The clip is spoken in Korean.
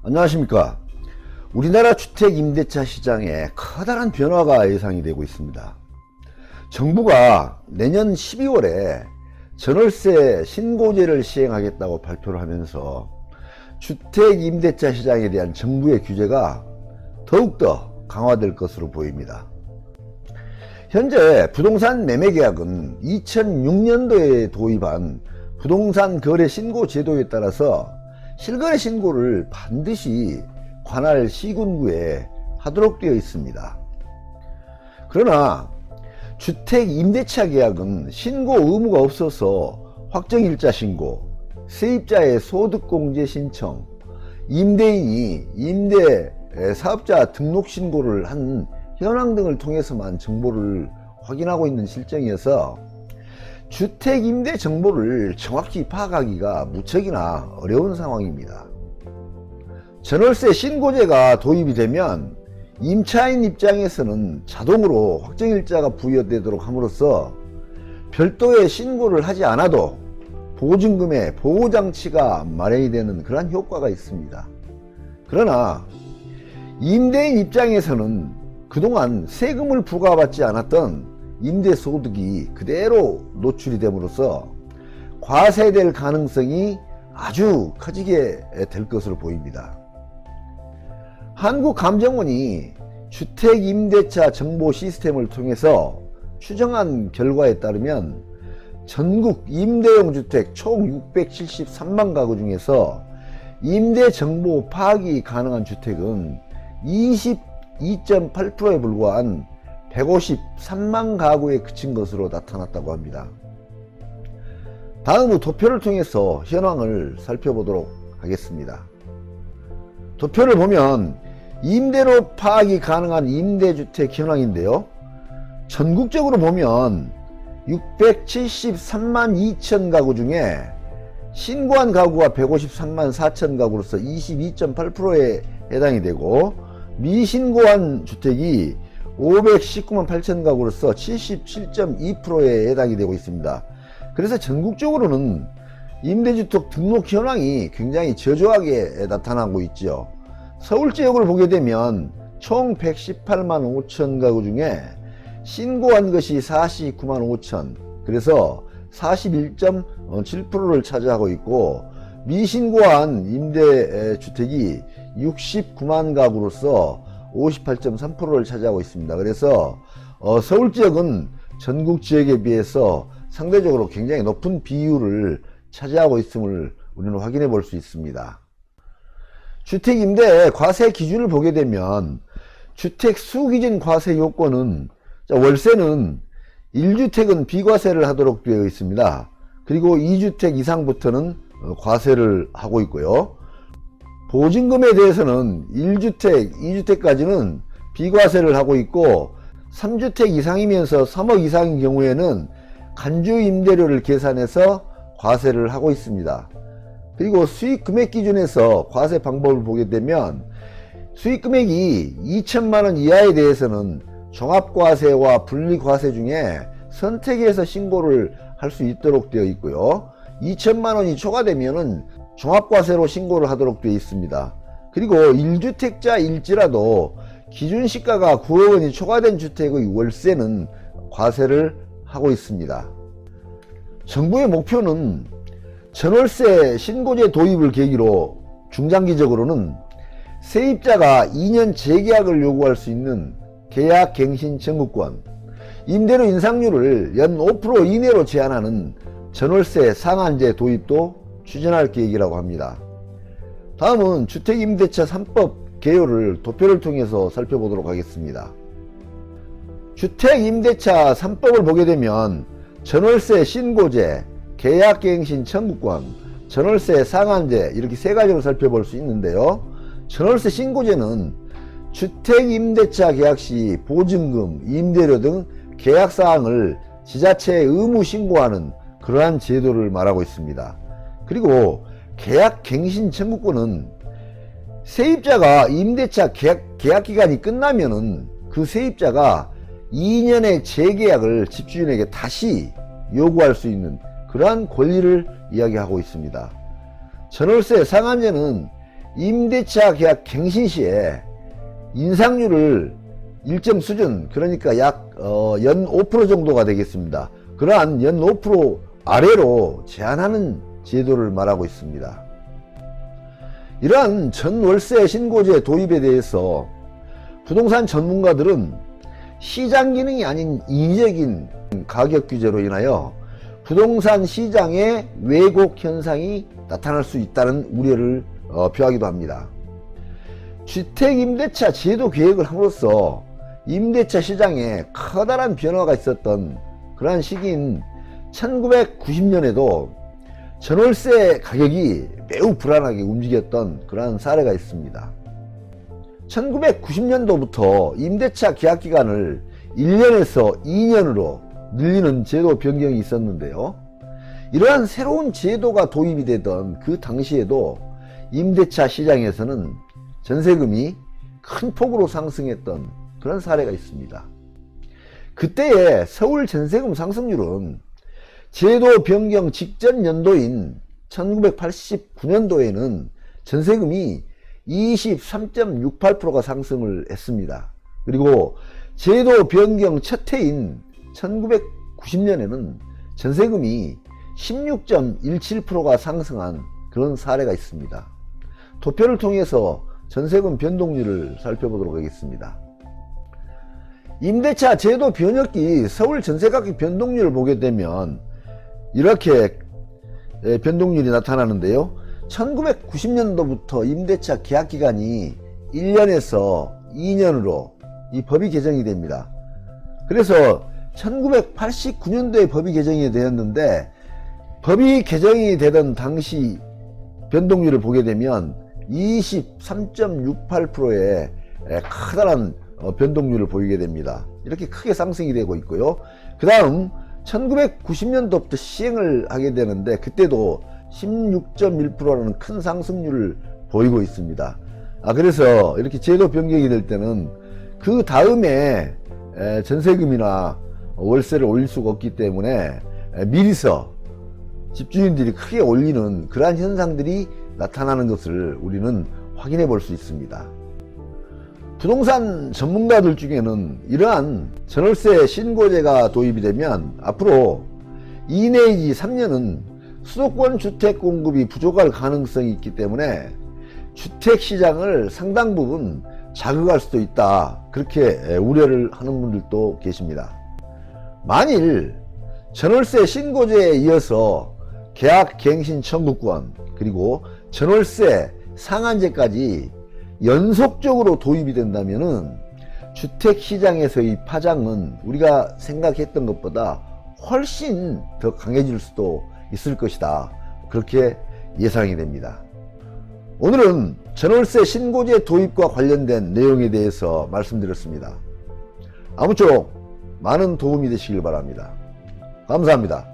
안녕하십니까. 우리나라 주택 임대차 시장에 커다란 변화가 예상이 되고 있습니다. 정부가 내년 12월에 전월세 신고제를 시행하겠다고 발표를 하면서 주택 임대차 시장에 대한 정부의 규제가 더욱더 강화될 것으로 보입니다. 현재 부동산 매매 계약은 2006년도에 도입한 부동산 거래 신고 제도에 따라서 실거래 신고를 반드시 관할 시군구에 하도록 되어 있습니다. 그러나 주택 임대차 계약은 신고 의무가 없어서 확정일자 신고, 세입자의 소득공제 신청, 임대인이 임대 사업자 등록 신고를 한 현황 등을 통해서만 정보를 확인하고 있는 실정이어서 주택 임대 정보를 정확히 파악하기가 무척이나 어려운 상황입니다. 전월세 신고제가 도입이 되면 임차인 입장에서는 자동으로 확정일자가 부여되도록 함으로써 별도의 신고를 하지 않아도 보증금의 보호장치가 마련이 되는 그러한 효과가 있습니다. 그러나 임대인 입장에서는 그동안 세금을 부과받지 않았던 임대소득이 그대로 노출이 됨으로써 과세될 가능성이 아주 커지게 될 것으로 보입니다. 한국감정원이 주택임대차 정보 시스템을 통해서 추정한 결과에 따르면 전국 임대용 주택 총 673만 가구 중에서 임대 정보 파악이 가능한 주택은 22.8%에 불과한 153만 가구에 그친 것으로 나타났다고 합니다. 다음은 도표를 통해서 현황을 살펴보도록 하겠습니다. 도표를 보면 임대로 파악이 가능한 임대주택 현황인데요. 전국적으로 보면 673만 2천 가구 중에 신고한 가구가 153만 4천 가구로서 22.8%에 해당이 되고, 미신고한 주택이 519만 8천 가구로서 77.2%에 해당이 되고 있습니다. 그래서 전국적으로는 임대주택 등록 현황이 굉장히 저조하게 나타나고 있죠. 서울 지역을 보게 되면 총 118만 5천 가구 중에 신고한 것이 49만 5천, 그래서 41.7%를 차지하고 있고, 미신고한 임대주택이 69만 가구로서 58.3%를 차지하고 있습니다. 그래서 서울 지역은 전국 지역에 비해서 상대적으로 굉장히 높은 비율을 차지하고 있음을 우리는 확인해 볼 수 있습니다. 주택 임대 과세 기준을 보게 되면 주택 수기준 과세 요건은, 월세는 1주택은 비과세를 하도록 되어 있습니다. 그리고 2주택 이상부터는 과세를 하고 있고요. 보증금에 대해서는 1주택, 2주택까지는 비과세를 하고 있고, 3주택 이상이면서 3억 이상인 경우에는 간주 임대료를 계산해서 과세를 하고 있습니다. 그리고 수익 금액 기준에서 과세 방법을 보게 되면 수익 금액이 2천만 원 이하에 대해서는 종합과세와 분리과세 중에 선택해서 신고를 할 수 있도록 되어 있고요. 2천만 원이 초과되면은 종합과세로 신고를 하도록 되어 있습니다. 그리고 1주택자일지라도 기준 시가가 9억 원이 초과된 주택의 월세는 과세를 하고 있습니다. 정부의 목표는 전월세 신고제 도입을 계기로 중장기적으로는 세입자가 2년 재계약을 요구할 수 있는 계약갱신 청구권, 임대료 인상률을 연 5% 이내로 제한하는 전월세 상한제 도입도 추진할 계획이라고 합니다. 다음은 주택임대차 3법 개요를 도표를 통해서 살펴보도록 하겠습니다. 주택임대차 3법을 보게 되면 전월세 신고제, 계약갱신 청구권, 전월세 상한제, 이렇게 세 가지로 살펴볼 수 있는데요. 전월세 신고제는 주택임대차 계약 시 보증금, 임대료 등 계약사항을 지자체에 의무 신고하는 그러한 제도를 말하고 있습니다. 그리고 계약갱신 청구권은 세입자가 임대차 계약기간이 끝나면은 그 세입자가 2년의 재계약을 집주인에게 다시 요구할 수 있는 그러한 권리를 이야기하고 있습니다. 전월세 상한제는 임대차 계약 갱신 시에 인상률을 일정 수준, 그러니까 약 연 5% 정도가 되겠습니다. 그러한 연 5% 아래로 제한하는 제도를 말하고 있습니다. 이러한 전월세 신고제 도입에 대해서 부동산 전문가들은 시장 기능이 아닌 인위적인 가격 규제로 인하여 부동산 시장의 왜곡 현상이 나타날 수 있다는 우려를 표하기도 합니다. 주택임대차 제도 개혁을 함으로써 임대차 시장에 커다란 변화가 있었던 그러한 시기인 1990년에도 전월세 가격이 매우 불안하게 움직였던 그러한 사례가 있습니다. 1990년도부터 임대차 계약기간을 1년에서 2년으로 늘리는 제도 변경이 있었는데요. 이러한 새로운 제도가 도입이 되던 그 당시에도 임대차 시장에서는 전세금이 큰 폭으로 상승했던 그런 사례가 있습니다. 그때의 서울 전세금 상승률은 제도 변경 직전 연도인 1989년도에는 전세금이 23.68%가 상승을 했습니다. 그리고 제도 변경 첫 해인 1990년에는 전세금이 16.17%가 상승한 그런 사례가 있습니다. 도표를 통해서 전세금 변동률을 살펴보도록 하겠습니다. 임대차 제도 변혁기 서울 전세가격 변동률을 보게 되면 이렇게 변동률이 나타나는데요. 1990년도부터 임대차 계약기간이 1년에서 2년으로 이 법이 개정이 됩니다. 그래서 1989년도에 법이 개정이 되었는데, 법이 개정이 되던 당시 변동률을 보게 되면 23.68%의 커다란 변동률을 보이게 됩니다. 이렇게 크게 상승이 되고 있고요. 그 다음 1990년도부터 시행을 하게 되는데 그때도 16.1%라는 큰 상승률을 보이고 있습니다. 그래서 이렇게 제도 변경이 될 때는 그 다음에 전세금이나 월세를 올릴 수가 없기 때문에 미리서 집주인들이 크게 올리는 그러한 현상들이 나타나는 것을 우리는 확인해 볼 수 있습니다. 부동산 전문가들 중에는 이러한 전월세 신고제가 도입이 되면 앞으로 2 내지 3년은 수도권 주택 공급이 부족할 가능성이 있기 때문에 주택 시장을 상당 부분 자극할 수도 있다, 그렇게 우려를 하는 분들도 계십니다. 만일 전월세 신고제에 이어서 계약 갱신 청구권 그리고 전월세 상한제까지 연속적으로 도입이 된다면은 주택시장에서의 파장은 우리가 생각했던 것보다 훨씬 더 강해질 수도 있을 것이다, 그렇게 예상이 됩니다. 오늘은 전월세 신고제 도입과 관련된 내용에 대해서 말씀드렸습니다. 아무쪼록 많은 도움이 되시길 바랍니다. 감사합니다.